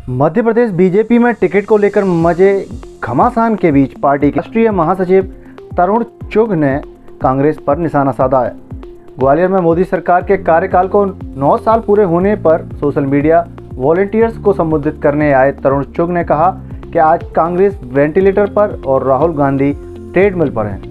Madhya Pradesh BJP में ticket को लेकर मजे घमासान के बीच पार्टी के राष्ट्रीय महासचिव तरुण चुघ ने कांग्रेस पर निशाना साधा है। ग्वालियर में मोदी सरकार के कार्यकाल को 9 साल पूरे होने पर सोशल मीडिया वॉलंटियर्स को संबोधित करने आए तरुण चुघ ने कहा कि आज कांग्रेस वेंटिलेटर पर और राहुल गांधी ट्रेडमिल पर हैं।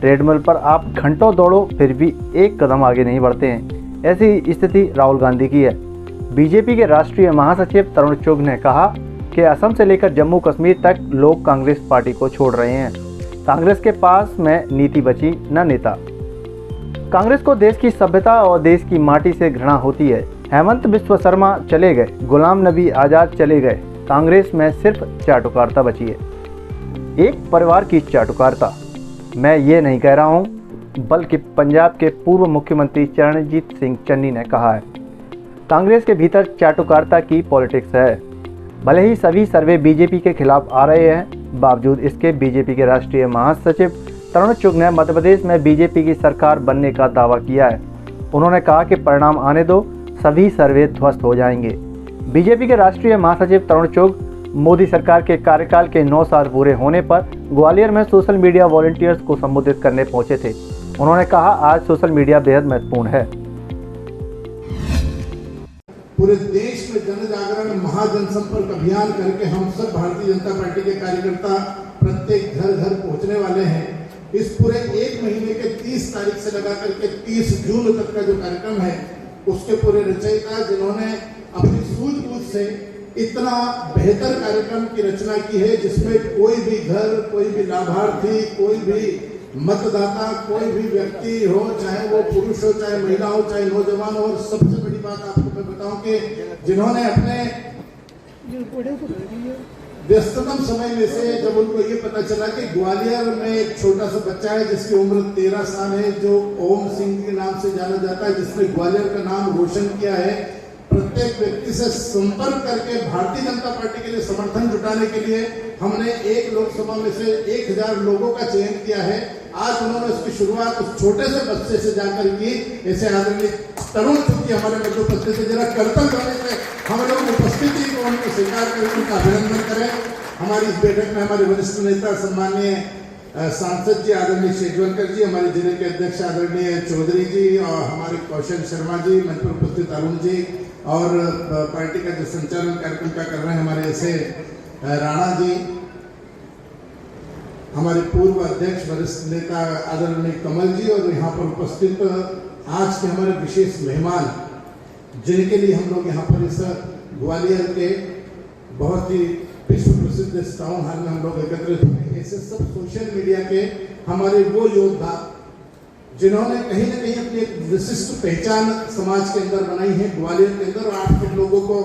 ट्रेडमिल पर आप घंटों दौड़ो फिर भी एक कदम आगे नहीं बढ़ते हैं। ऐसी स्थिति राहुल गांधी की है। बीजेपी के राष्ट्रीय महासचिव तरुण चुघ ने कहा कि असम से लेकर जम्मू कश्मीर तक लोग कांग्रेस पार्टी को छोड़ रहे हैं। कांग्रेस के पास में नीति बची न नेता। कांग्रेस को देश की सभ्यता और देश की माटी से घृणा होती है। हेमंत बिस्वा शर्मा चले गए, गुलाम नबी आज़ाद चले गए, कांग्रेस में सिर्फ चाटुकारिता बची है, एक परिवार की चाटुकारिता। मैं ये नहीं कह रहा हूँ, बल्कि पंजाब के पूर्व मुख्यमंत्री चरणजीत सिंह चन्नी ने कहा है। कांग्रेस के भीतर चाटुकारिता की पॉलिटिक्स है। भले ही सभी सर्वे बीजेपी के खिलाफ आ रहे हैं, बावजूद इसके बीजेपी के राष्ट्रीय महासचिव तरुण चुघ ने मध्य प्रदेश में बीजेपी की सरकार बनने का दावा किया है। उन्होंने कहा कि परिणाम आने दो, सभी सर्वे ध्वस्त हो जाएंगे। बीजेपी के राष्ट्रीय महासचिव तरुण चुघ मोदी सरकार के कार्यकाल के 9 साल पूरे होने पर ग्वालियर में सोशल मीडिया वॉलंटियर्स को संबोधित करने पहुंचे थे। उन्होंने कहा, आज सोशल मीडिया बेहद महत्वपूर्ण है। पूरे देश में जन जागरण महाजनसंपर्क अभियान करके हम सब भारतीय जनता पार्टी के कार्यकर्ता प्रत्येक घर घर पहुंचने वाले हैं। इस पूरे 1 महीने के 30 तारीख से लगा करके 30 जून तक का जो कार्यक्रम है, उसके पूरे रचयिता जिन्होंने अपनी सूझबूझ से इतना बेहतर कार्यक्रम की रचना की है, जिसमें कोई भी घर, कोई भी लाभार्थी, कोई भी मतदाता, कोई भी व्यक्ति हो, चाहे वो पुरुष हो, चाहे महिला हो, चाहे नौजवान हो। और सबसे बड़ी बात आपको मैं बताऊं कि जिन्होंने अपने व्यस्ततम समय में से जब उनको ये पता चला कि ग्वालियर में एक छोटा सा बच्चा है जिसकी उम्र 13 साल है, जो ओम सिंह के नाम से जाना जाता है, जिसने ग्वालियर का नाम रोशन किया है, प्रत्येक व्यक्ति से संपर्क करके भारतीय जनता पार्टी के लिए समर्थन जुटाने के लिए हमने एक लोकसभा में से 1000 लोगों का चयन किया है। आज उन्होंने उसकी शुरुआत उस छोटे से बच्चे से जाकर की। ऐसे आदरणीय तरुण चुघ हमारे मध्य उपस्थित है, जरा कर्तव्य करने से हम लोग उपस्थिति को उनको स्वीकार करें, उनका अभिनंदन करें। हमारी इस बैठक में हमारे वरिष्ठ नेता सम्माननीय सांसद जी आदरणीय शेजवलकर जी, हमारे जिले के अध्यक्ष आदरणीय चौधरी जी, और हमारे कौशल शर्मा जी, मंच पर उपस्थित अरुण जी, और पार्टी का जो संचालन कार्यक्रम का कर रहे हैं हमारे ऐसे राणा जी, हमारे पूर्व अध्यक्ष वरिष्ठ नेता आदरणीय कमल जी, और यहाँ पर उपस्थित आज के हमारे विशेष मेहमान जिनके लिए हम लोग यहाँ पर इस ग्वालियर के बहुत ही विश्व प्रसिद्ध टाउन हॉल में हम लोग एकत्रित हुए। ऐसे सब सोशल मीडिया के हमारे वो योद्धा जिन्होंने कहीं ना कहीं अपनी एक विशिष्ट पहचान समाज के अंदर बनाई है, ग्वालियर के अंदर। और आप सब लोगों को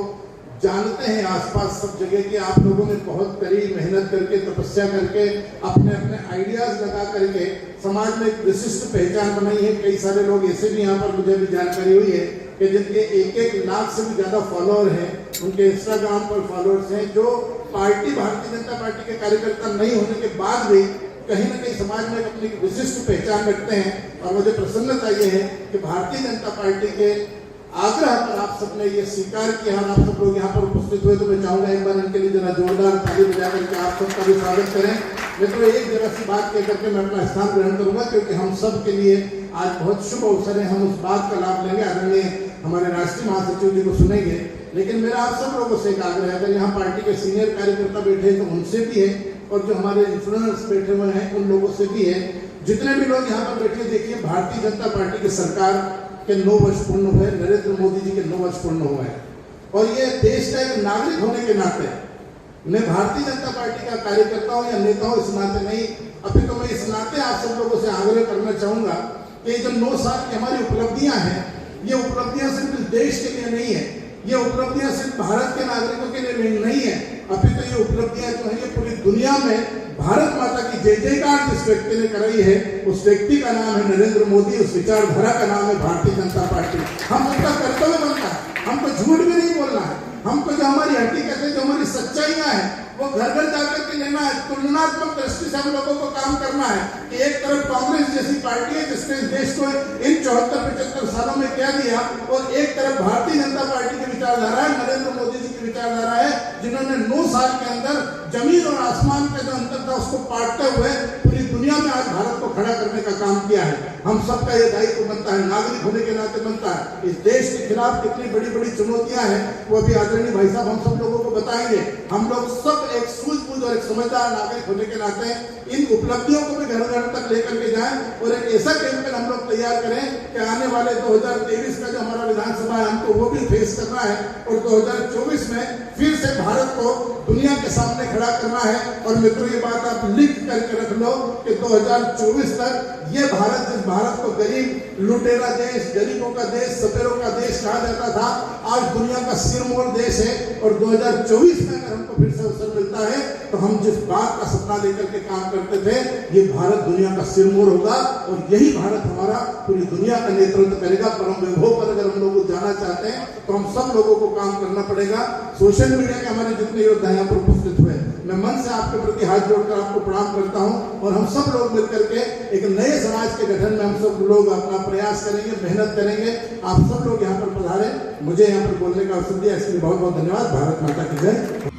जानते हैं आसपास सब जगह कि आप लोगों ने बहुत कड़ी मेहनत करके, तपस्या करके, अपने अपने आइडियाज लगा करके समाज में एक विशिष्ट पहचान बनाई है। कई सारे लोग ऐसे भी यहाँ पर मुझे भी जानकारी हुई है कि जिनके 1-1 लाख से भी ज्यादा फॉलोअर हैं, उनके इंस्टाग्राम पर फॉलोअर्स हैं, जो पार्टी भारतीय जनता पार्टी के कार्यकर्ता नहीं होने के बाद भी कहीं ना कहीं समाज में अपनी विशिष्ट पहचान रखते हैं। और मुझे प्रसन्नता ये है कि भारतीय जनता पार्टी के आग्रह पर आप सबने ये स्वीकार किया और आप सब लोग यहाँ पर उपस्थित हुए। तो मैं चाहूंगा एक बार इनके लिए जरा जोरदार ताली बजा करके आप सबका भी स्वागत करें। मैं तो एक जरा सी बात कह करके मैं अपना स्थान ग्रहण करूंगा, क्योंकि हम सब के लिए आज बहुत शुभ अवसर है। हम उस बात का लाभ लेंगे, आदरणीय हमारे राष्ट्रीय महासचिव जी को सुनेंगे। लेकिन मेरा आप सब लोगों से एक आग्रह है, अगर यहाँ पार्टी के सीनियर कार्यकर्ता बैठे हैं तो उनसे भी है, और जो हमारे इन्फ्लुएंसर्स बैठे हुए हैं उन लोगों से भी है। जितने भी लोग यहाँ पर बैठे, देखिए भारतीय जनता पार्टी की सरकार के 9 वर्ष पूर्ण हुए, नरेंद्र मोदी जी के 9 वर्ष पूर्ण हुए हैं। और ये देश का एक नागरिक होने के नाते, मैं भारतीय जनता पार्टी का कार्यकर्ता हूँ या नेता हूँ इस नाते नहीं, अभी तो मैं इस नाते आप सब लोगों से आग्रह करना चाहूंगा कि जो 9 साल की हमारी उपलब्धियां हैं, ये उपलब्धियां सिर्फ इस देश के लिए नहीं है, ये उपलब्धियां सिर्फ भारत के नागरिकों के लिए नहीं है, अभी तो ये उपलब्धियां जो है ये पूरी दुनिया में भारत माता की जय जयकार जिस व्यक्ति ने कराई है, उस व्यक्ति का नाम है नरेंद्र मोदी, उस विचारधारा का नाम है भारतीय जनता पार्टी। हम उसका कर्तव्य बनता है, हमको झूठ भी नहीं बोलना है, हमको जो हमारी हकीकत है, जो हमारी सच्चाइयां हैं, वो घर घर जाकर के लेना है। तुलनात्मक दृष्टि से हम लोगों को काम करना है कि एक तरफ कांग्रेस जैसी पार्टी है जिसने इस देश को इन 74-75 सालों में क्या दिया, और एक तरफ भारतीय जनता पार्टी की विचारधारा है, नरेंद्र मोदी जी की विचारधारा है, जिन्होंने 9 साल के अंदर जमीन और आसमान का जो अंतर था उसको पाटते हुए पूरी दुनिया में आज भारत को खड़ा करने का काम किया है। हम सबका ये दायित्व बनता है, नागरिक होने के नाते बनता है। इस देश के खिलाफ कितनी बड़ी बड़ी चुनौतियां हैं वो अभी आदरणीय भाई साहब हम सब लोगों को बताएंगे। हम लोग सब एक सूझबूझ और एक समझदार नागरिक होने के नाते इन उपलब्धियों को भी घर घर तक लेकर के जाएं और एक ऐसा कैंपेन हम लोग तैयार करें कि आने वाले 2023 का जो हमारा विधानसभा है हमको वो भी फेस करना है और 2024 में फिर से भारत को दुनिया के सामने खड़ा करना है। और मित्रों ये बात आप लिख करके रख लो कि 2024 तक ये भारत, जिस भारत को गरीब लुटेरा देश, गरीबों का देश, सपेरों का देश कहा जाता था, आज दुनिया का सिरमौर देश है। और 2024 में अगर हमको फिर से अवसर मिलता है तो हम जिस बात का सपना लेकर के काम करते थे, ये भारत दुनिया का सिरमौर होगा और यही भारत हमारा पूरी दुनिया का नेतृत्व करेगा। परम वैभव पर अगर हम लोग जाना चाहते हैं तो हम सब लोगों को काम करना पड़ेगा। सोशल मीडिया के हमारे जितने योद्धा यहाँ पर उपस्थित हुए, मैं मन से आपके प्रति हाथ जोड़कर आपको प्रणाम करता हूँ और हम सब लोग मिलकर के एक नए समाज के गठन में हम सब लोग अपना प्रयास करेंगे, मेहनत करेंगे। आप सब लोग यहाँ पर पधारे, मुझे यहाँ पर बोलने का अवसर दिया, इसके लिए बहुत बहुत धन्यवाद। भारत माता की जय।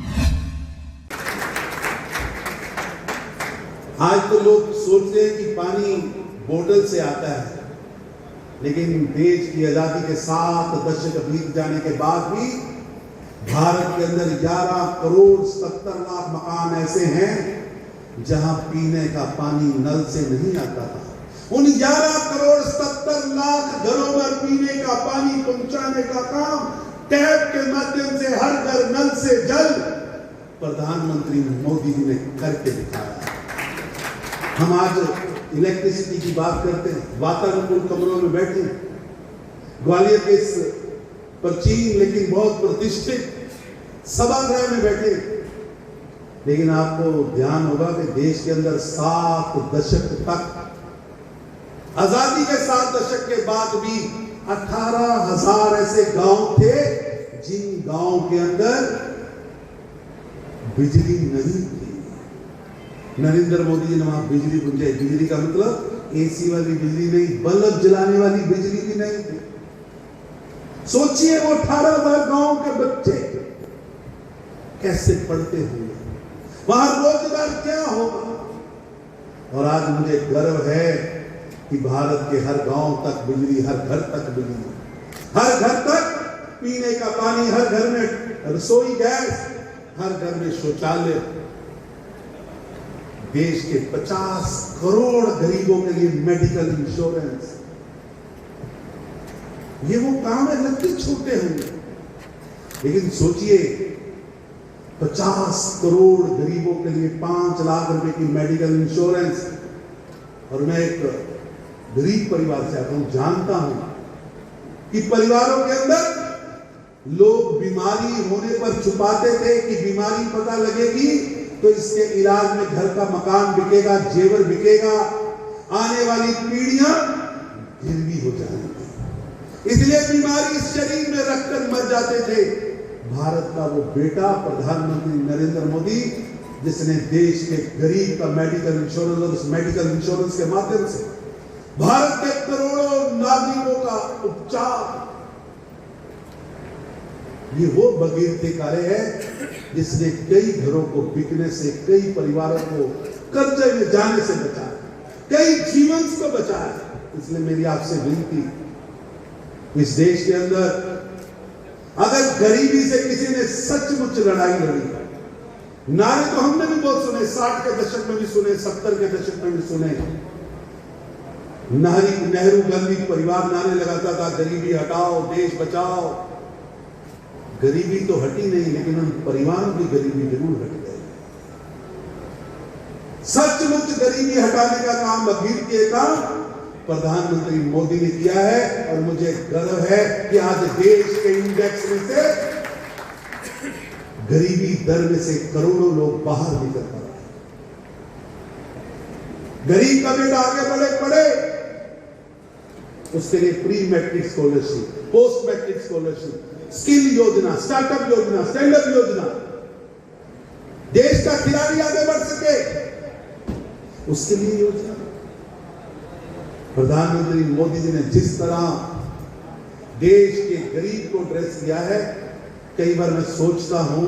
आज तो लोग सोचते हैं कि पानी बोतल से आता है, लेकिन देश की आजादी के 7 दशक बीत जाने के बाद भी भारत के अंदर 11 करोड़ 70 लाख मकान ऐसे हैं जहां पीने का पानी नल से नहीं आता था। उन 11 करोड़ 70 लाख घरों में पीने का पानी पहुंचाने का काम टैप के माध्यम से हर घर नल से जल प्रधानमंत्री मोदी जी ने करके दिखाया। हम आज इलेक्ट्रिसिटी की बात करते हैं, वातानुकूल कमरों में बैठे ग्वालियर के इस प्राचीन लेकिन बहुत प्रतिष्ठित सभागृह में बैठे, लेकिन आपको ध्यान होगा कि देश के अंदर 7 दशक तक, आजादी के 7 दशक के बाद भी 18,000 ऐसे गांव थे जिन गांव के अंदर बिजली नहीं थी। नरेंद्र मोदी जी ने वहां बिजली पहुंचाई। बिजली का मतलब एसी वाली बिजली नहीं, बल्ब जलाने वाली बिजली भी नहीं थी। सोचिए वो 18,000 गांव के बच्चे कैसे पढ़ते होंगे, वहां रोजगार क्या होगा। और आज मुझे गर्व है कि भारत के हर गांव तक बिजली, हर घर तक बिजली, हर घर तक पीने का पानी, हर घर में रसोई गैस, हर घर में शौचालय। देश के 50 करोड़ गरीबों के लिए मेडिकल इंश्योरेंस। ये वो काम है, लगते छोटे होंगे, लेकिन सोचिए 50 करोड़ गरीबों के लिए 5 लाख रुपए की मेडिकल इंश्योरेंस। और मैं एक गरीब परिवार से आता हूं, जानता हूं कि परिवारों के अंदर लोग बीमारी होने पर छुपाते थे कि बीमारी पता लगेगी तो इसके इलाज में घर का मकान बिकेगा, जेवर बिकेगा, आने वाली पीढ़ियां गिरवी हो जाएंगी, इसलिए बीमारी इस शरीर में रखकर मर जाते थे। भारत का वो बेटा प्रधानमंत्री नरेंद्र मोदी, जिसने देश के गरीब का मेडिकल इंश्योरेंस, और उस मेडिकल इंश्योरेंस के माध्यम से भारत के करोड़ों नागरिकों का उपचार। ये वो भगीरथी कार्य है जिसने कई घरों को बिकने से, कई परिवारों को कर्जे में जाने से बचाया, कई जीवन को बचाया। इसलिए मेरी आपसे विनती, इस देश के अंदर अगर गरीबी से किसी ने सचमुच लड़ाई लड़ी, नारे तो हमने भी बहुत सुने, 60 के दशक में भी सुने, 70 के दशक में भी सुने। नेहरू गांधी परिवार नारे लगाता था, गरीबी हटाओ, देश बचाओ। गरीबी तो हटी नहीं, लेकिन उन परिवारों की गरीबी जरूर हट गई। सचमुच गरीबी हटाने का काम भगीरथी का प्रधानमंत्री मोदी ने किया है। और मुझे गर्व है कि आज देश के इंडेक्स में से गरीबी दर में से करोड़ों लोग बाहर निकल पा रहे हैं। गरीब का बेटा आगे पढ़े, उसके लिए pre matric scholarship, post matric scholarship, skill योजना, स्टार्टअप योजना, स्टैंड अप योजना, देश का खिलाड़ी आगे बढ़ सके उसके लिए योजना। प्रधानमंत्री मोदी जी ने जिस तरह देश के गरीब को एड्रेस किया है, कई बार मैं सोचता हूं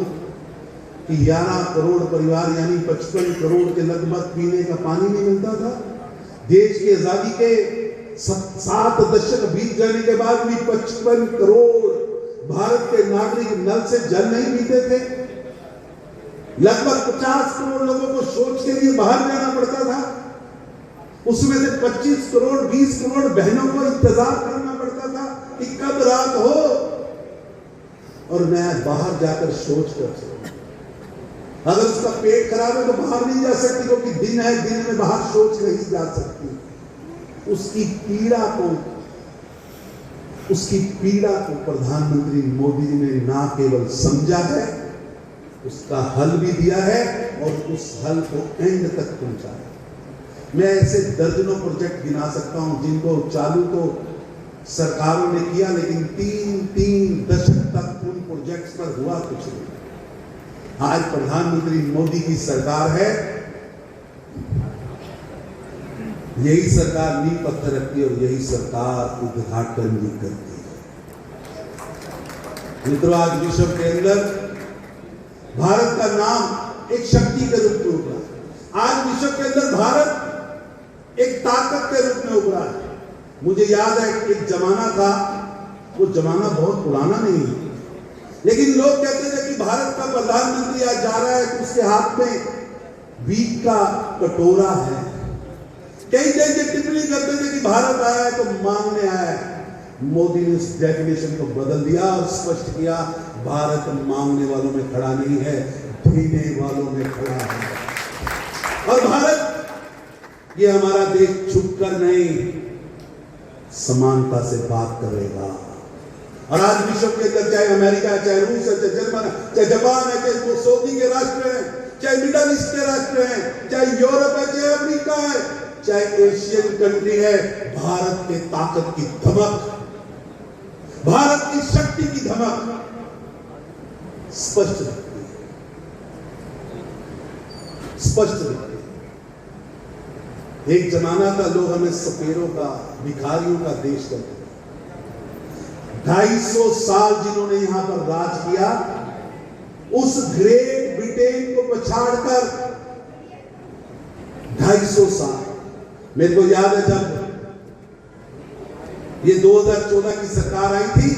कि 11 करोड़ परिवार यानी 55 करोड़ के लगभग पीने का पानी नहीं मिलता था। देश की आजादी के 7 दशक बीत जाने के बाद भी 55 करोड़ भारत के नागरिक नल से जल नहीं पीते थे। लगभग 50 करोड़ लोगों को शौच के लिए बाहर जाना पड़ता था। उसमें से 25 करोड़ 20 करोड़ बहनों को इंतजार करना पड़ता था कि कब रात हो और मैं बाहर जाकर शौच कर सकूं। अगर उसका पेट खराब है तो बाहर नहीं जा सकती, क्योंकि दिन है, दिन में बाहर शौच नहीं जा सकती। उसकी पीड़ा को प्रधानमंत्री मोदी जी ने ना केवल समझा है, उसका हल भी दिया है और उस हल को एंड तक पहुंचाया। मैं ऐसे दर्जनों प्रोजेक्ट गिना सकता हूं जिनको चालू तो सरकारों ने किया, लेकिन 3 दशक तक उन प्रोजेक्ट्स पर हुआ कुछ नहीं। आज प्रधानमंत्री मोदी की सरकार है, यही सरकार नींव पत्थर रखती है और यही सरकार उद्घाटन भी करती है। मित्रों, आज विश्व के अंदर भारत का नाम एक शक्ति के रूप में उभरा है। आज विश्व के अंदर भारत एक ताकत के रूप में उभरा है। मुझे याद है एक जमाना था, वो जमाना बहुत पुराना नहीं है, लेकिन लोग कहते थे कि भारत का प्रधानमंत्री आज जा रहा है तो उसके हाथ में बीज का कटोरा है। कई जगह टिप्पणी करते थे कि भारत आया है तो मांगने आया है। मोदी ने उस डेफिनेशन को बदल दिया और स्पष्ट किया, भारत मांगने वालों में खड़ा नहीं है, देने वालों में खड़ा है। और भारत, ये हमारा देश छुपकर नहीं, समानता से बात करेगा। और आज विश्व के अंदर चाहे अमेरिका है, चाहे रूस है, चाहे जर्मन है, चाहे जापान है, चाहे सऊदी के राष्ट्र हैं, चाहे मिडल ईस्ट के राष्ट्र हैं, चाहे यूरोप है, चाहे अफ्रीका है, चाहे एशियन कंट्री है, भारत के ताकत की धमक, भारत की शक्ति की धमक स्पष्ट दिखती है, स्पष्ट दिखती है। एक जमाना था लोग हमें सपेरों का, भिखारियों का देश कहते थे। 250 साल जिन्होंने यहां पर राज किया, उस ग्रेट ब्रिटेन को पछाड़कर 250 साल। मेरे को याद है जब ये 2014 की सरकार आई थी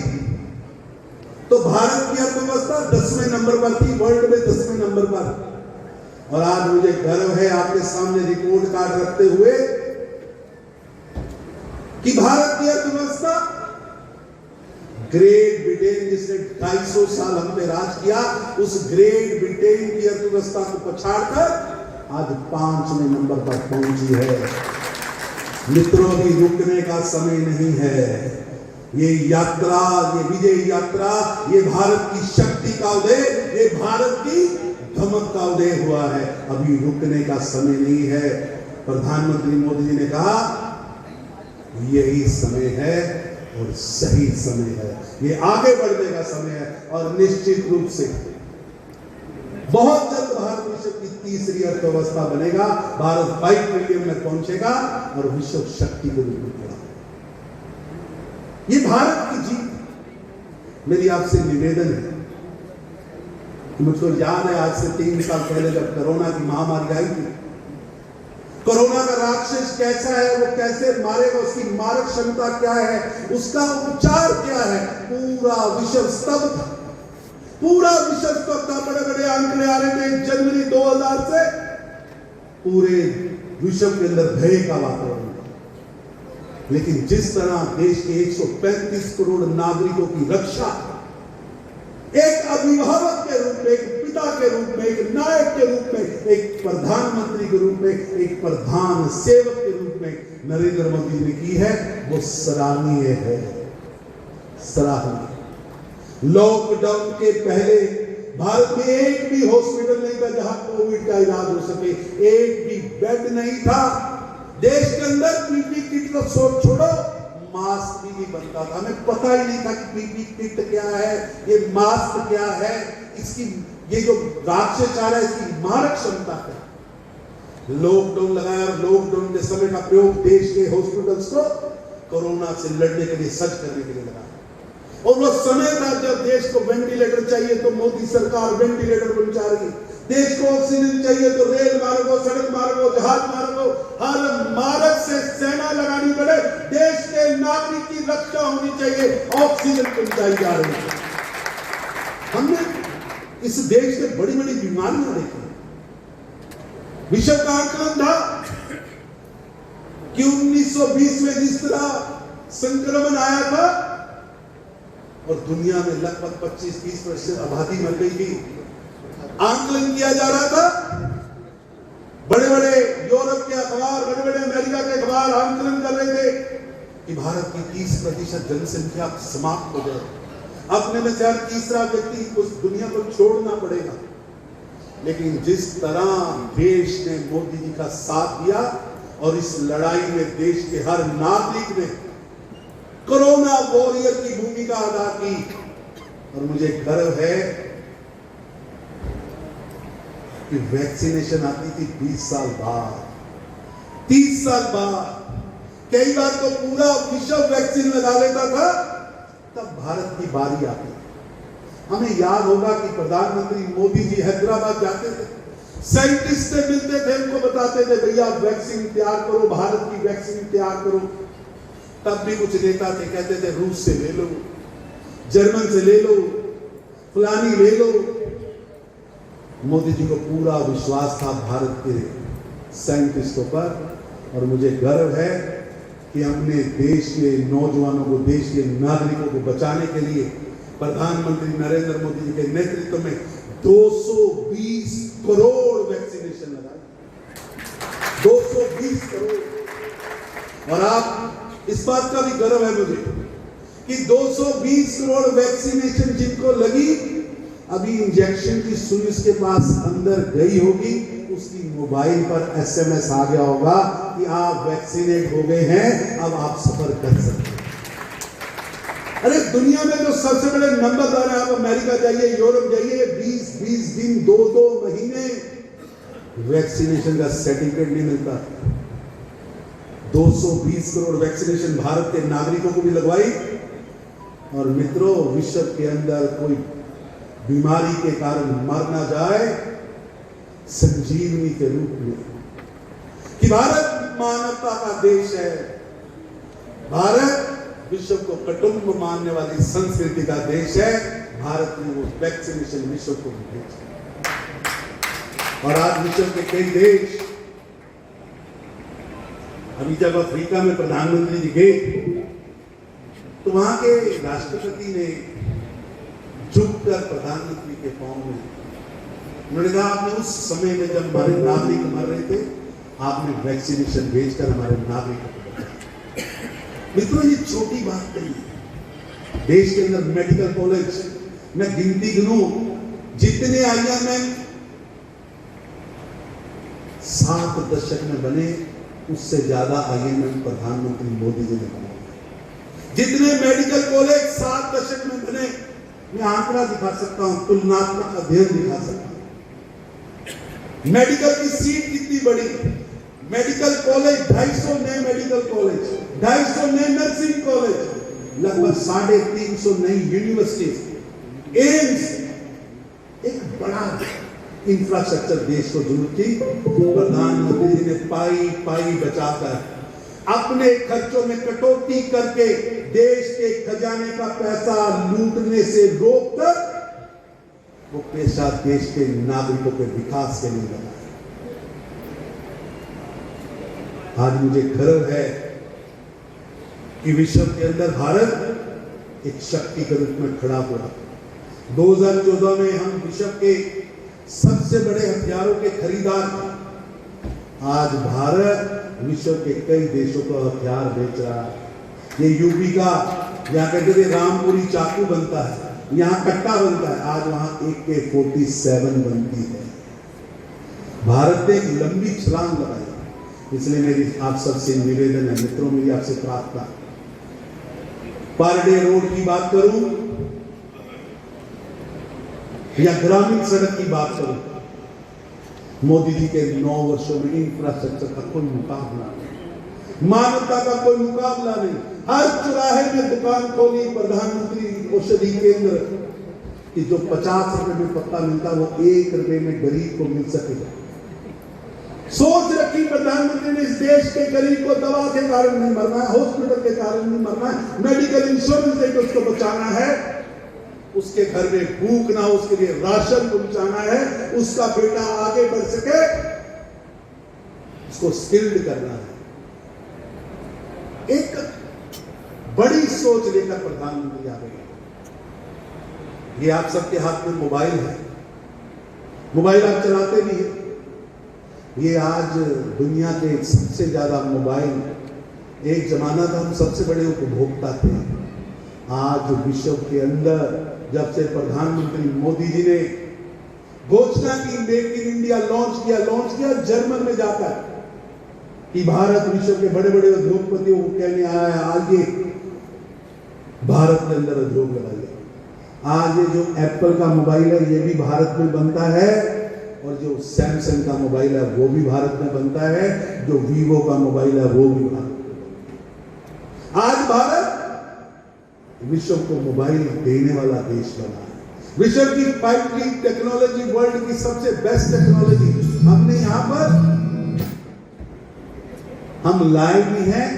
तो भारत की अर्थव्यवस्था 10वें नंबर पर थी, वर्ल्ड में 10वें नंबर पर। और आज मुझे गर्व है आपके सामने रिपोर्ट कार्ड रखते हुए कि भारत की अर्थव्यवस्था, ग्रेट ब्रिटेन जिसने 250 साल हम पे राज किया, उस ग्रेट ब्रिटेन की अर्थव्यवस्था को पछाड़कर आज 5वें नंबर पर पहुंची है। मित्रों, भी रुकने का समय नहीं है। ये यात्रा, ये विजय यात्रा, ये भारत की शक्ति का उदय, ये भारत की धमक का उदय हुआ है। अभी रुकने का समय नहीं है। प्रधानमंत्री मोदी जी ने कहा यही समय है और सही समय है, ये आगे बढ़ने का समय है। और निश्चित रूप से बहुत जल्द भारत विश्व की तीसरी अर्थव्यवस्था बनेगा, भारत 5 ट्रिलियन में पहुंचेगा और विश्व शक्ति के रूप में खड़ा। ये भारत की जीत। मेरी आपसे निवेदन है, मुझको याद है आज से 3 साल पहले जब कोरोना की महामारी आई थी, कोरोना का राक्षस कैसा है, वो कैसे मारेगा, उसकी मारक क्षमता क्या है, उसका उपचार क्या है, पूरा विश्व स्तब्ध था। पूरा विश्व स्तब्ध था। बड़े बड़े आंकड़े आ रहे थे। जनवरी 2000 से पूरे विश्व के अंदर भय का वातावरण था। लेकिन जिस तरह देश के 135 करोड़ नागरिकों की रक्षा एक अभिभावक के रूप में, एक पिता के रूप में, एक नायक के रूप में, एक प्रधानमंत्री के रूप में, एक प्रधान सेवक के रूप में नरेंद्र मोदी ने की है, वो सराहनीय है, सराहनीय। लॉकडाउन के पहले भारत में एक भी हॉस्पिटल नहीं था जहां कोविड का इलाज हो सके, एक भी बेड नहीं था। देश के अंदर पीपी किट को छोड़ो, मास्क भी नहीं बनता था। हमें पता ही नहीं था कि पीपी किट क्या है, ये मास्क क्या है, इसकी ये जो राक्षस आ रहा है इसकी मारक क्षमता है। लॉकडाउन लगाया और लॉकडाउन के समय का प्रयोग देश के हॉस्पिटल्स को कोरोना से लड़ने के लिए सज्ज करने के लिए लगाया। और वो समय था जब देश को वेंटिलेटर चाहिए तो मोदी सरकार वेंटिलेटर पहुंचा रही है। देश को ऑक्सीजन चाहिए तो रेल मार्गों, सड़क मार्गों, जहाज मार्गों, हर मार्ग से सेना लगानी पड़े, देश के नागरिक की रक्षा होनी चाहिए, ऑक्सीजन पहुंचाई जा रही है। हमने इस देश में बड़ी बड़ी बीमारियां देखी। विश्व का आकलन था कि 1920 में जिस तरह संक्रमण आया था और दुनिया में लगभग 25-30% आबादी मर गई थी, आकलन किया जा रहा था। बड़े बड़े यूरोप के अखबार, बड़े बड़े अमेरिका के अखबार आकलन कर रहे थे कि भारत की 30% जनसंख्या समाप्त हो जाए, अपने में से हर तीसरा व्यक्ति उस दुनिया को छोड़ना पड़ेगा। लेकिन जिस तरह देश ने मोदी जी का साथ दिया और इस लड़ाई में देश के हर नागरिक ने कोरोना वॉरियर की भूमिका अदा की, और मुझे गर्व है कि वैक्सीनेशन आती थी 20 साल बाद, 30 साल बाद। कई बार तो पूरा विश्व वैक्सीन लगा लेता था, तब भारत की बारी आती। हमें याद होगा कि प्रधानमंत्री मोदी जी हैदराबाद जाते थे, साइंटिस्ट से मिलते थे, उनको बताते थे भैया वैक्सीन तैयार करो, भारत की वैक्सीन तैयार करो। तब भी कुछ नेता थे कहते थे रूस से ले लो, जर्मन से ले लो, फलानी ले लो। मोदी जी को पूरा विश्वास था भारत के साइंटिस्टों पर, और मुझे गर्व है कि हमने देश के नौजवानों को, देश के नागरिकों को बचाने के लिए प्रधानमंत्री नरेंद्र मोदी जी के नेतृत्व में 220 करोड़ वैक्सीनेशन लगाए, 220 करोड़। और आप इस बात का भी गर्व है मुझे कि 220 करोड़ वैक्सीनेशन जिनको लगी, अभी इंजेक्शन की सुई उसके पास अंदर गई होगी, उसकी मोबाइल पर SMS आ गया होगा कि आप वैक्सीनेट हो गए हैं, अब आप सफर कर सकते हैं। अरे दुनिया में जो सबसे बड़े नंबरदार हैं, आप अमेरिका जाइए, यूरोप जाइए, 20-20 दिन, 2-2 महीने वैक्सीनेशन का सर्टिफिकेट नहीं मिलता। 220 करोड़ वैक्सीनेशन भारत के नागरिकों को भी लगवाई। और मित्रों, विश्व के अंदर कोई बीमारी के कारण मर ना जाए, संजीवनी के रूप में, कि भारत मानवता का देश है, भारत विश्व को कुटुंब मानने वाली संस्कृति का देश है। भारत ने वो वैक्सीनेशन विश्व को भेजा, और आज विश्व के कई देश, अभी जब अफ्रीका में प्रधानमंत्री जी गए तो वहां के राष्ट्रपति ने झुककर प्रधानमंत्री के पांव में उन्होंने कहा, आपने उस समय में जब हमारे नागरिक मर रहे थे, आपने वैक्सीनेशन भेजकर हमारे नागरिकों को बचाया। मित्रों, ये छोटी बात नहीं है। देश के अंदर मेडिकल कॉलेज, मैं गिनती गिनूं जितने IIM 7 दशक में बने, उससे ज्यादा IIM प्रधानमंत्री मोदी जी ने बनाया। जितने मेडिकल कॉलेज 7 दशक में बने, मैं आंकड़ा दिखा सकता हूं, तुलनात्मक अध्ययन दिखा सकता हूं। मेडिकल की सीट कितनी बड़ी, मेडिकल कॉलेज 250 नए मेडिकल कॉलेज, 250 नए नर्सिंग कॉलेज, लगभग 350 नई यूनिवर्सिटीज, एम्स, एक बड़ा इंफ्रास्ट्रक्चर देश को जरूरत थी। प्रधानमंत्री जी ने पाई पाई बचाकर, अपने खर्चों में कटौती करके, देश के खजाने का पैसा लूटने से रोककर वो पैसा देश के नागरिकों के विकास के लिए लगाया। आज मुझे गर्व है कि विश्व के अंदर भारत एक शक्ति के रूप में खड़ा हुआ। 2014 में हम विश्व के सबसे बड़े हथियारों के खरीदार थे। आज भारत विश्व के कई देशों को हथियार बेच रहा है। ये यूपी का, यहाँ कहते थे रामपुरी चाकू बनता है, यहाँ कट्टा बनता है, आज वहां AK-47 बनती है। भारत ने एक लंबी छलांग लगाई। इसलिए मेरी आप सबसे निवेदन है, मित्रों, मेरी आपसे प्रार्थना, पर डे रोड की बात करूं या ग्रामीण सड़क की बात करूं, मोदी जी के 9 वर्षों में इंफ्रास्ट्रक्चर का कोई मुकाबला नहीं, मानवता का कोई मुकाबला नहीं। हर चौराहे में दुकान खोली प्रधानमंत्री औषधि केंद्र कि जो 50 रुपए में पत्ता मिलता वो 1 रुपए में गरीब को मिल सकेगा। सोच रखी प्रधानमंत्री ने, इस देश के गरीब को दवा के कारण नहीं मरना है, हॉस्पिटल के कारण नहीं मरना है, मेडिकल इंश्योरेंस देकर उसको बचाना है, उसके घर में भूख ना, उसके लिए राशन पहुंचाना है, उसका बेटा आगे बढ़ सके, उसको स्किल्ड करना है। एक बड़ी सोच लेकर प्रधानमंत्री आ गए। ये आप सबके हाथ में मोबाइल है, मोबाइल आप चलाते भी हैं। ये आज दुनिया के सबसे ज्यादा मोबाइल, एक जमाना था हम सबसे बड़े उपभोक्ता थे। आज विश्व के अंदर जब से प्रधानमंत्री मोदी जी ने घोषणा की, मेक इन इंडिया लॉन्च किया जर्मन में जाकर कि भारत विश्व के बड़े बड़े उद्योगपतियों को कहने आया है आगे भारत के अंदर उद्योग लगाइए। आज ये जो एप्पल का मोबाइल है ये भी भारत में बनता है, और जो सैमसंग का मोबाइल है वो भी भारत में बनता है, जो वीवो का मोबाइल है वो भी भारत में। आज भारत विश्व को मोबाइल देने वाला देश बना है। विश्व की 5G टेक्नोलॉजी, वर्ल्ड की सबसे बेस्ट टेक्नोलॉजी हमने यहां पर हम लाए भी हैं,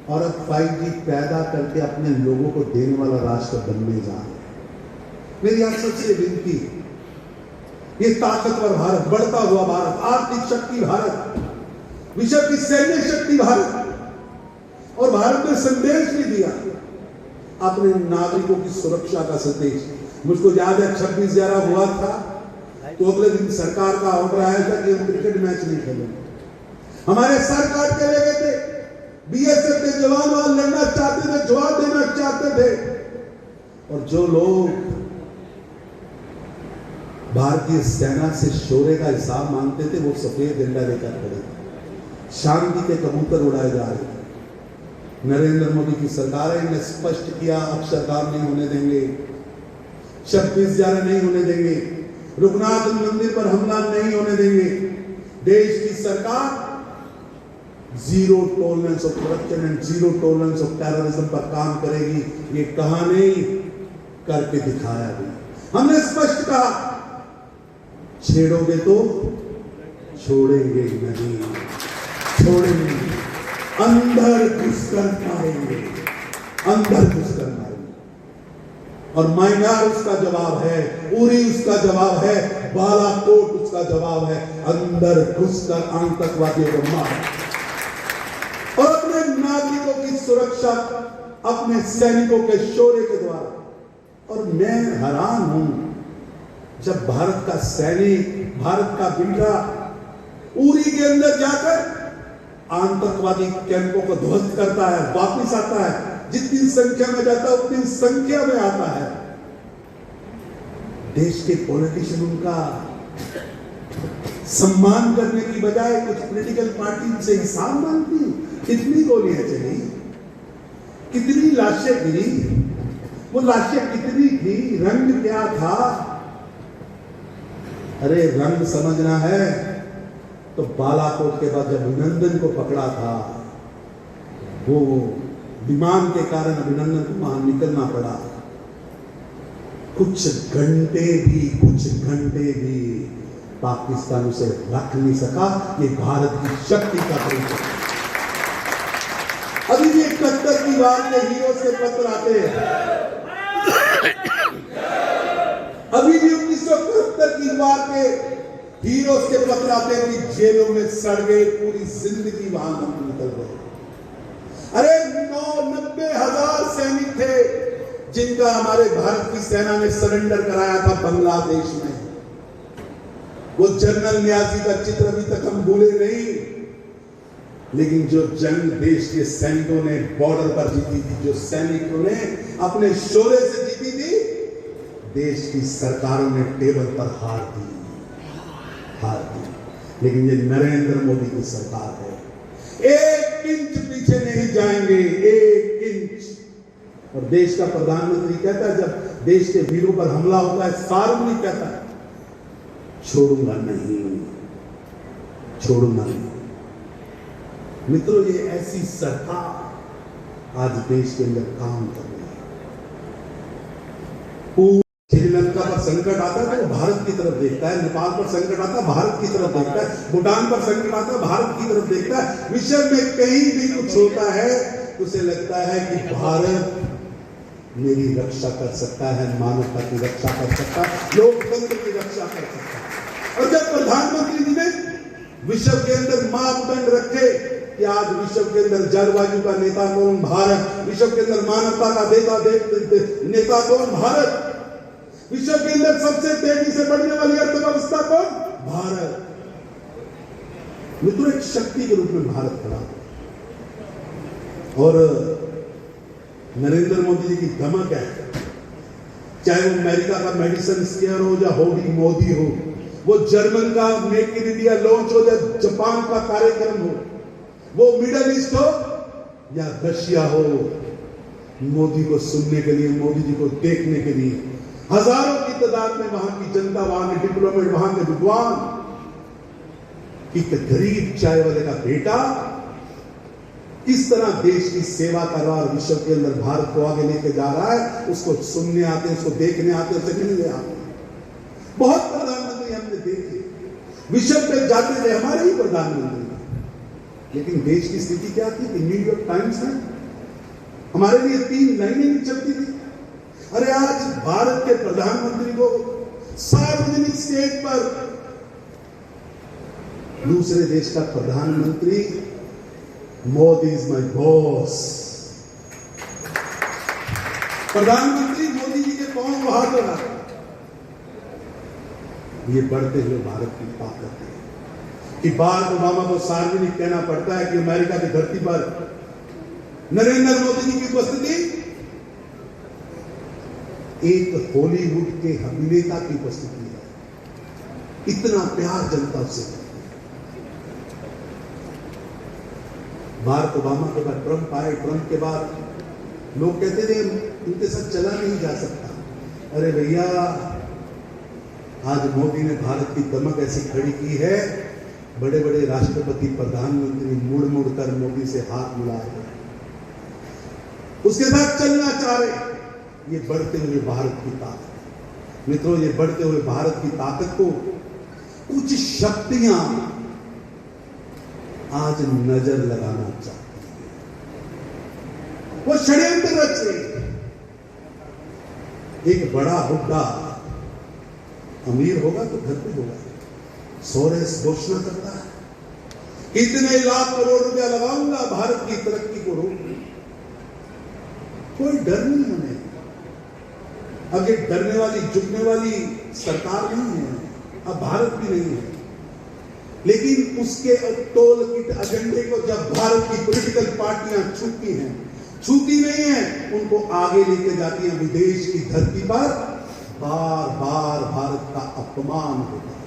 और अब 5G पैदा करके अपने लोगों को देने वाला राष्ट्र बनने जा रहे हैं। मेरी आप सबसे विनती, ये ताकतवर भारत, बढ़ता हुआ भारत, आर्थिक शक्ति भारत, विश्व की सैन्य शक्ति भारत, और भारत ने संदेश भी दिया अपने नागरिकों की सुरक्षा का संदेश। मुझको याद है 26/11 हुआ था तो अगले दिन सरकार का ऑर्डर आया था कि हम क्रिकेट मैच नहीं खेलेंगे। हमारे सरकार के ले गए थे, बीएसएफ के जवान वहां लड़ना चाहते थे, जवाब देना चाहते थे, और जो लोग भारतीय सेना से शौर्य का हिसाब मांगते थे वो सफेद झंडा लेकर खड़े थे। शांति के कबूतर उड़ाए जा रहे थे। नरेंद्र मोदी की सरकार है, इन्हें स्पष्ट किया अब सरकार नहीं होने देंगे, 26/11 नहीं होने देंगे, रघुनाथ मंदिर पर हमला नहीं होने देंगे। देश की सरकार zero tolerance of corruption and zero tolerance of terrorism पर काम करेगी। ये कहा नहीं, करके दिखाया भी। हमने स्पष्ट कहा, छेड़ोगे तो छोड़ेंगे नहीं, छोड़ेंगे, अंदर घुसकर मारेंगे, अंदर घुसकर मारेंगे। और मायनार उसका जवाब है, उरी उसका जवाब है, बालाकोट उसका जवाब है, अंदर घुसकर आतंकवादियों को मार और अपने नागरिकों की सुरक्षा अपने सैनिकों के शौर्य के द्वारा। और मैं हैरान हूं जब भारत का सैनिक, भारत का बेटा उरी के अंदर जाकर आतंकवादी कैंपों को ध्वस्त करता है, वापस आता है, जितनी संख्या में जाता है उतनी संख्या में आता है। देश के पॉलिटिशियन उनका सम्मान करने की बजाय कुछ पॉलिटिकल पार्टी से हिसाब मांगती। कितनी गोलियां चली, कितनी लाशें गिरी, वो लाशें कितनी थी, रंग क्या था? अरे रंग समझना है तो बालाकोट के बाद जब अभिनंदन को पकड़ा था, वो विमान के कारण अभिनंदन को वहां निकलना पड़ा। कुछ घंटे भी पाकिस्तान उसे रख नहीं सका। ये भारत की शक्ति का परिचय। अभी भी 71 की बात में हीरो से पत्र आते हैं, अभी भी 1971 की बात में हीरो के पत्र आते हैं कि जेलों में सड़ गए, पूरी जिंदगी वहां निकल गए। अरे 90,000 सैनिक थे जिनका हमारे भारत की सेना ने सरेंडर कराया था बांग्लादेश में। वो जनरल न्याजी का चित्र अभी तक हम भूले नहीं, लेकिन जो जंग देश के सैनिकों ने बॉर्डर पर जीती थी, जो सैनिकों ने अपने शौर्य से जीती थी, देश की सरकारों ने टेबल पर हार दी। लेकिन ये नरेंद्र मोदी की सरकार है, 1 इंच पीछे नहीं जाएंगे, 1 इंच। और देश का प्रधानमंत्री कहता है जब देश के वीरों पर हमला होता है, सार्वजनिक कहता है छोड़ूंगा नहीं, छोड़ूंगा नहीं। मित्रों, ये ऐसी सरकार आज देश के अंदर काम कर रही है। श्रीलंका पर संकट आता है तो भारत की तरफ देखता है, नेपाल पर संकट आता है भारत की तरफ देखता है, भूटान पर संकट आता है भारत की तरफ देखता है। विश्व में कहीं भी कुछ होता है तो उसे लगता है कि भारत मेरी रक्षा कर सकता है, मानवता की रक्षा कर सकता है, लोकतंत्र की रक्षा कर सकता है। और जब प्रधानमंत्री जी ने विश्व के अंदर मापदंड रखे कि आज विश्व के अंदर जलवायु का नेता कौन, भारत। विश्व के अंदर मानवता का नेता कौन, भारत। विश्व के अंदर सबसे तेजी से बढ़ने वाली अर्थव्यवस्था कौन, भारत। मित्रों, एक शक्ति के रूप में भारत खड़ा और नरेंद्र मोदी जी की धमक है, चाहे वो अमेरिका का मेडिसिन स्केयर हो या होडी मोदी हो, वो जर्मन का मेक इन इंडिया लॉन्च हो या जापान का कार्यक्रम हो, वो मिडल ईस्ट हो या रशिया हो, मोदी को सुनने के लिए, मोदी जी को देखने के लिए हजारों की तादाद में वहां की जनता, वहां के डिप्लोमेट, वहां के विद्वान, एक गरीब चाय वाले का बेटा किस तरह देश की सेवा कर रहा है, विश्व के अंदर भारत को आगे लेके जा रहा है, उसको सुनने आते हैं, उसको देखने आते हैं, उसे मिलने आते हैं। बहुत प्रधानमंत्री हमने देखे विश्व पे जाते थे, हमारे ही प्रधानमंत्री, लेकिन देश की स्थिति क्या थी कि न्यूयॉर्क टाइम्स में हमारे लिए 3 लाइनें भी चलती थी। अरे आज भारत के प्रधानमंत्री को सार्वजनिक स्टेज पर दूसरे देश का प्रधानमंत्री, मोदी इज माय बॉस, प्रधानमंत्री मोदी जी के पांव को हाथ लगा, ये बढ़ते हुए भारत की ताकत है कि बाराक ओबामा को सार्वजनिक कहना पड़ता है कि अमेरिका की धरती पर नरेंद्र मोदी जी की उपस्थिति एक हॉलीवुड के अभिनेता की उपस्थिति है। इतना प्यार जनता से। बाराक ओबामा के बाद ट्रंप आए, ट्रंप के बाद लोग कहते थे उनके साथ चला नहीं जा सकता। अरे भैया, आज मोदी ने भारत की दमक ऐसी खड़ी की है, बड़े बड़े राष्ट्रपति, प्रधानमंत्री मुड़ मुड़ कर मोदी से हाथ मिला रहे, उसके साथ चलना चाह रहे। ये बढ़ते हुए भारत की ताकत। मित्रों, ये बढ़ते हुए भारत की ताकत को कुछ शक्तियां आज नजर लगाना चाहती हैं, वो षड्यंत्र रच रही। एक बड़ा बुड्ढा अमीर होगा तो घर पे होगा, सोरेस घोषणा करता है इतने लाख करोड़ रुपया लगाऊंगा भारत की तरक्की को रोकने। कोई डर नहीं हमें। अब ये डरने वाली, झुकने वाली सरकार नहीं है, अब भारत भी नहीं है, लेकिन उसके टोल किट एजेंडे को जब भारत की पॉलिटिकल पार्टियां छूती नहीं है, उनको आगे लेके जाती है। विदेश की धरती पर बार बार भारत का अपमान होता है।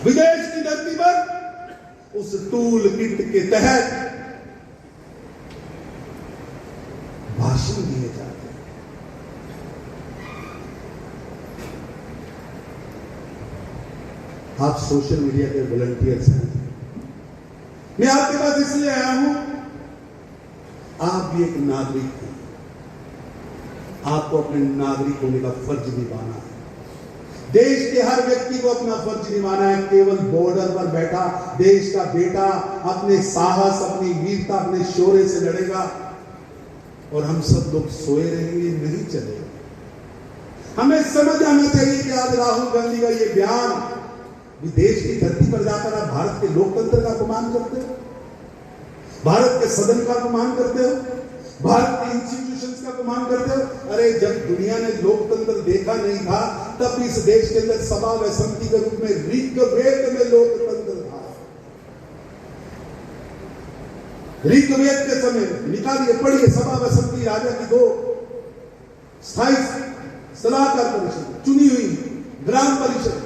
विदेश की धरती पर उस टूल किट के तहत भाषण दिए जाते हैं। आप सोशल मीडिया के वॉलंटियर्स हैं, मैं आपके पास इसलिए आया हूं, आप भी एक नागरिक हैं, आपको अपने नागरिक होने का फर्ज निभाना है। देश के हर व्यक्ति को अपना फर्ज निभाना है। केवल बॉर्डर पर बैठा देश का बेटा अपने साहस, अपनी वीरता, अपने शौर्य से लड़ेगा और हम सब लोग सोए रहेंगे, नहीं चलेगा। हमें समझ आना चाहिए कि आज राहुल गांधी का ये बयान विदेश की धरती पर जाकर आप भारत के लोकतंत्र का अपमान करते हो, भारत के सदन का अपमान करते हो, भारत के इंस्टीट्यूशंस का अपमान करते हो। अरे जब दुनिया ने लोकतंत्र देखा नहीं था, तब इस देश के अंदर सभा व समिति के रूप में ऋग्वेद में लोकतंत्र था। ऋग्वेद के समय निकालिए, पढ़िए, सभा व समिति राजा की 2 स्थायी सलाहकार परिषद चुनी हुई, ग्राम परिषद।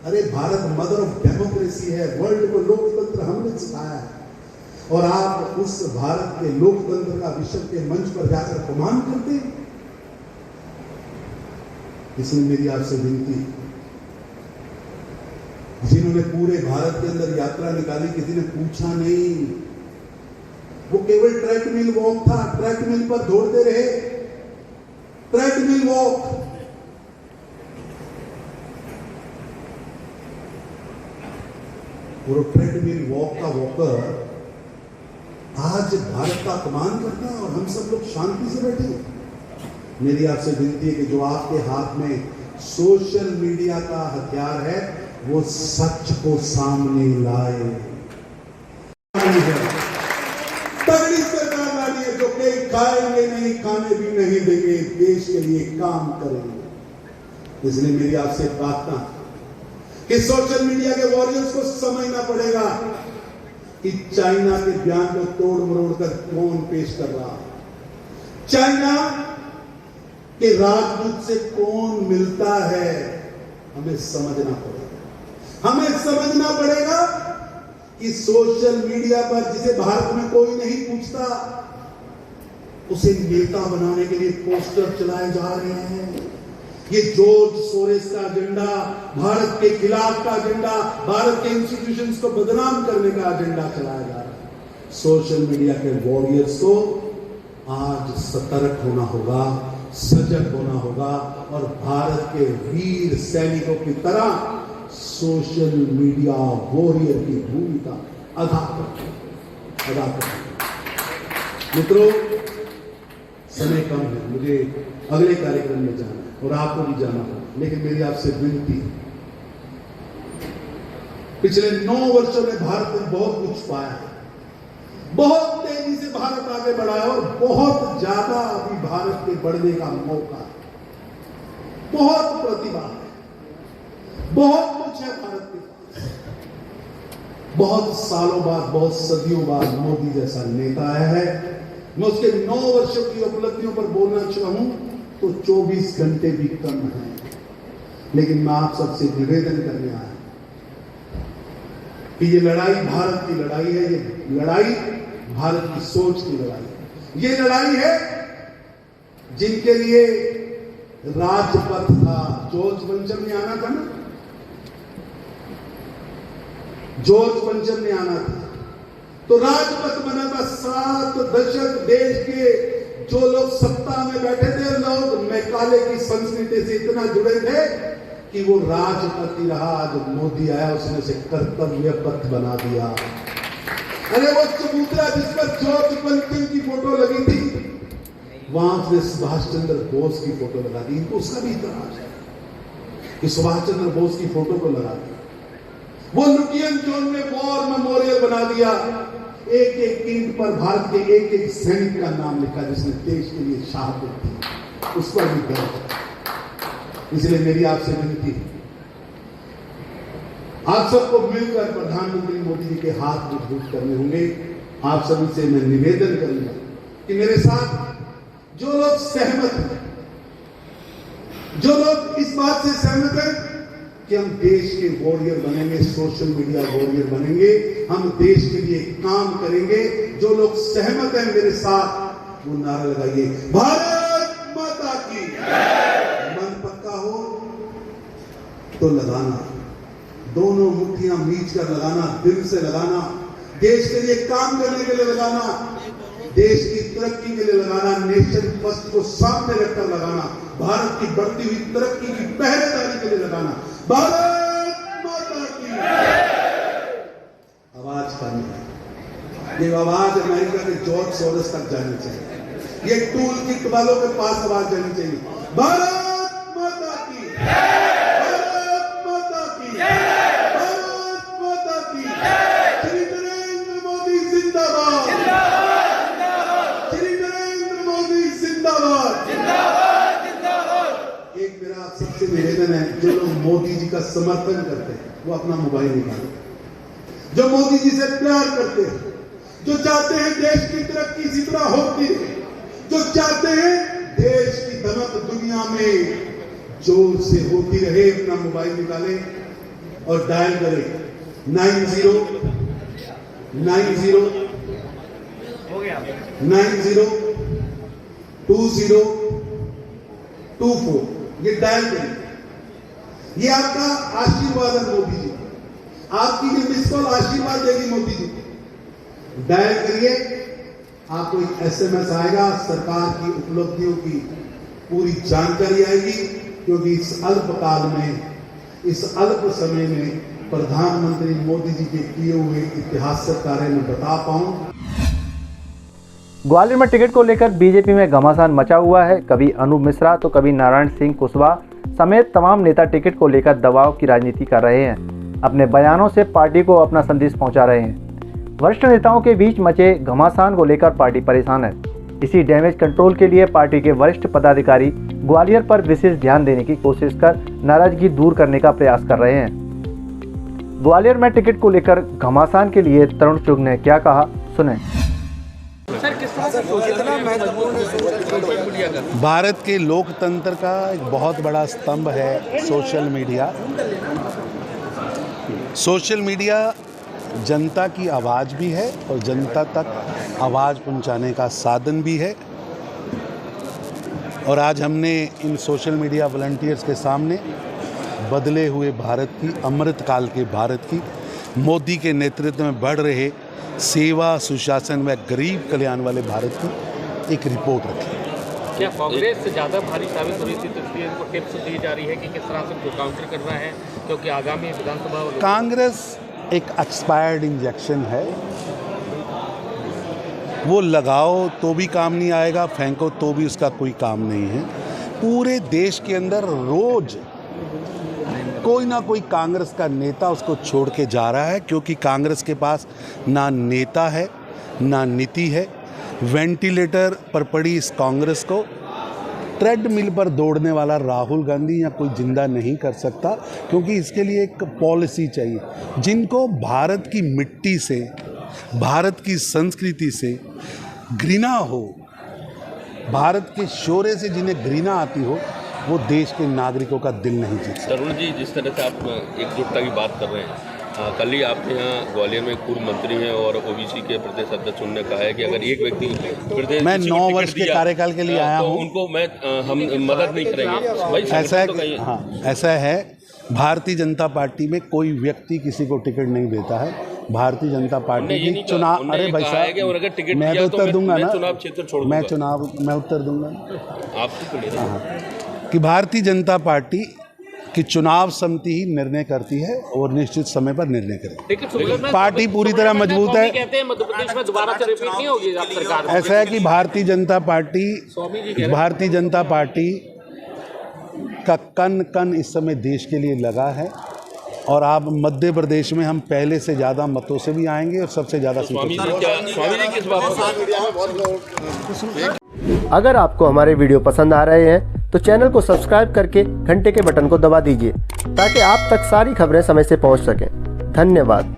अरे भारत मदर ऑफ डेमोक्रेसी है, वर्ल्ड को लोकतंत्र हमने सिखाया है, और आप उस भारत के लोकतंत्र का विश्व के मंच पर जाकर अपमान करते हैं। इसलिए मेरी आपसे विनती, जिन्होंने पूरे भारत के अंदर यात्रा निकाली, किसी ने पूछा नहीं, वो केवल ट्रेडमिल वॉक था, ट्रेडमिल पर दौड़ते रहे। ट्रेडमिल वॉक, और ट्रेडमिल वॉक का वॉकर आज भारत का अपमान करता है और हम सब लोग शांति से बैठे हैं। मेरी आपसे विनती है कि जो आपके हाथ में सोशल मीडिया का हथियार है वो सच को सामने लाए। तगड़ी सरकार लानी है जो कहीं खाएंगे नहीं, खाने भी नहीं देंगे, देश के लिए काम करेंगे। इसलिए मेरी आपसे प्रार्थना कि सोशल मीडिया के वॉरियर्स को समझना पड़ेगा कि चाइना के बयान को तोड़ मरोड़ कर कौन पेश कर रहा है, चाइना के राजदूत से कौन मिलता है। हमें समझना पड़ेगा, हमें समझना पड़ेगा कि सोशल मीडिया पर जिसे भारत में कोई नहीं पूछता उसे नेता बनाने के लिए पोस्टर चलाए जा रहे हैं। ये जॉर्ज सोरेस का एजेंडा, भारत के खिलाफ का एजेंडा, भारत के इंस्टीट्यूशंस को बदनाम करने का एजेंडा चलाया जा रहा है। सोशल मीडिया के वॉरियर्स को आज सतर्क होना होगा, सजग होना होगा और भारत के वीर सैनिकों की तरह सोशल मीडिया वॉरियर की भूमिका अदा कर। मित्रों, समय कम है, मुझे अगले कार्यक्रम में जाना है और आपको भी जाना है, लेकिन मेरी आपसे विनती है, पिछले 9 वर्षों में भारत ने बहुत कुछ पाया है, बहुत तेजी से भारत आगे बढ़ा है और बहुत ज्यादा अभी भारत के बढ़ने का मौका है, बहुत प्रतिभा है, बहुत कुछ है भारत के पास। बहुत सालों बाद, बहुत सदियों बाद मोदी जैसा नेता आया है। मैं उसके 9 वर्षों की उपलब्धियों पर बोलना चाहूं तो 24 घंटे भी कम है, लेकिन मैं आप सबसे निवेदन करने आया कि ये लड़ाई भारत की लड़ाई है, ये लड़ाई भारत की सोच की लड़ाई है। ये लड़ाई है जिनके लिए राजपथ था। जॉर्ज पंचम ने आना था ना, जॉर्ज पंचम ने आना था तो राजपथ बना था। 7 दशक देश के जो लोग सत्ता में बैठे थे, लोग मैकाले की संस्कृति से इतना जुड़े थे कि वो राजपथ ही रहा। आज मोदी आया, उसने उसे कर्तव्य पथ बना दिया। अरे वो चबूतरा जिस पर जॉर्ज पंचम की फोटो लगी थी, वहां उसने सुभाष चंद्र बोस की फोटो लगा दी। इनको उसका भी इतराज है कि सुभाष चंद्र बोस की फोटो को लगा दी। वो लुटियन जोन में वॉर मेमोरियल बना दिया। एक एक ईंट पर भारत के एक एक सैनिक का नाम लिखा जिसने देश के लिए शहादत दी, उस पर भी गर्व। इसलिए मेरी आपसे विनती है, आप सबको मिलकर प्रधानमंत्री मोदी जी के हाथ मजबूत करने होंगे। आप सभी से मैं निवेदन करूंगा कि मेरे साथ जो लोग सहमत हैं, जो लोग इस बात से सहमत हैं कि हम देश के वॉरियर बनेंगे, सोशल मीडिया वॉरियर बनेंगे, हम देश के लिए काम करेंगे, जो लोग सहमत हैं मेरे साथ वो नारा लगाइए, भारत माता की। मन पक्का हो तो लगाना, दोनों मुट्ठियां मीच कर लगाना, दिल से लगाना, देश के लिए काम करने के लिए लगाना, देश की तरक्की के लिए लगाना, नेशन फर्स्ट को सामने रखकर लगाना, भारत की बढ़ती हुई तरक्की की पहरेदारी के लिए लगाना। भारत माता की। आवाज करनी है, ये आवाज अमेरिका के जॉर्ज सोरेस तक जानी चाहिए, ये टूल किट वालों के पास आवाज जानी चाहिए। भारत माता की, भारत माता की, भारत माता की। श्री नरेंद्र मोदी जिंदाबाद, श्री नरेंद्र मोदी जिंदाबाद। एक मेरा आप सबसे निवेदन है, जो लोग मोदी जी का समर्थन करते हैं वो अपना मोबाइल निकालें, जो मोदी जी से प्यार करते हैं, जो चाहते हैं देश की तरक्की इसी तरह होती है, जो चाहते हैं देश की धमक दुनिया में जोर से होती रहे, अपना मोबाइल निकालें और डायल करें 90 ये डायल करें। ये आपका आशीर्वाद है मोदी जी, आपकी ये मिस कॉल आशीर्वाद देगी मोदी जी। डायल करिए, आपको एक SMS आएगा सरकार की उपलब्धियों की पूरी जानकारी आएगी, क्योंकि इस अल्पकाल में, इस अल्प समय में प्रधानमंत्री मोदी जी के किए हुए ऐतिहासिक कार्य में बता पाऊं। ग्वालियर में टिकट को लेकर बीजेपी में घमासान मचा हुआ है। कभी अनूप मिश्रा तो कभी नारायण सिंह कुशवाहा समेत तमाम नेता टिकट को लेकर दबाव की राजनीति कर रहे हैं। अपने बयानों से पार्टी को अपना संदेश पहुंचा रहे हैं। वरिष्ठ नेताओं के बीच मचे घमासान को लेकर पार्टी परेशान है। इसी डैमेज कंट्रोल के लिए पार्टी के वरिष्ठ पदाधिकारी ग्वालियर पर विशेष ध्यान देने की कोशिश कर नाराजगी दूर करने का प्रयास कर रहे हैं। ग्वालियर में टिकट को लेकर घमासान के लिए तरुण चुग ने क्या कहा, सुने। भारत के लोकतंत्र का एक बहुत बड़ा स्तंभ है सोशल मीडिया। सोशल मीडिया जनता की आवाज़ भी है और जनता तक आवाज़ पहुंचाने का साधन भी है। और आज हमने इन सोशल मीडिया वॉलंटियर्स के सामने बदले हुए भारत की, अमृतकाल के भारत की, मोदी के नेतृत्व में बढ़ रहे सेवा, सुशासन व गरीब कल्याण वाले भारत की एक रिपोर्ट रखी। क्या कांग्रेस से ज़्यादा भारी साबित हो रही थी, तो इसलिए इनको टिप्स दी जा रही है कि किस तरह से उनको काउंटर करना है, क्योंकि आगामी विधानसभा और कांग्रेस एक एक्सपायर्ड इंजेक्शन है। वो लगाओ तो भी काम नहीं आएगा, फेंको तो भी उसका कोई काम नहीं है। पूरे देश के अंदर रोज कोई ना कोई कांग्रेस का नेता उसको छोड़ के जा रहा है, क्योंकि कांग्रेस के पास ना नेता है ना नीति है। वेंटिलेटर पर पड़ी इस कांग्रेस को ट्रेडमिल पर दौड़ने वाला राहुल गांधी या कोई जिंदा नहीं कर सकता, क्योंकि इसके लिए एक पॉलिसी चाहिए। जिनको भारत की मिट्टी से, भारत की संस्कृति से घृणा हो, भारत के शौर्य से जिन्हें घृणा आती हो, वो देश के नागरिकों का दिल नहीं जीत सकते। तरुण जी, जिस तरह से आप एकजुटता की बात कर रहे हैं, कल ही आपके यहाँ ग्वालियर में पूर्व मंत्री हैं और ओबीसी के प्रदेश अध्यक्ष, उन्होंने कहा है कि अगर एक व्यक्ति प्रदेश, मैं 9 वर्ष के कार्यकाल के लिए आया तो हूँ, उनको हम मदद नहीं करेंगे। भाई ऐसा है तो कि हाँ, ऐसा है, भारतीय जनता पार्टी में कोई व्यक्ति किसी को टिकट नहीं देता है। भारतीय जनता पार्टी की चुनाव, अरे भाई साहब, मैं तो उत्तर दूंगा ना, मैं उत्तर दूंगा आप कि भारतीय जनता पार्टी कि चुनाव समिति ही निर्णय करती है और निश्चित समय पर निर्णय करेगी। पार्टी पूरी तरह मजबूत है। कहते हैं मध्य प्रदेश में दोबारा से रिपीट नहीं होगी सरकार। ऐसा है कि भारतीय जनता पार्टी का कन कन इस समय देश के लिए लगा है, और आप मध्य प्रदेश में हम पहले से ज़्यादा मतों से भी आएंगे और सबसे ज़्यादा सीटों से। अगर आपको हमारे वीडियो पसंद आ रहे हैं तो चैनल को सब्सक्राइब करके घंटे के बटन को दबा दीजिए, ताकि आप तक सारी खबरें समय से पहुंच सकें। धन्यवाद।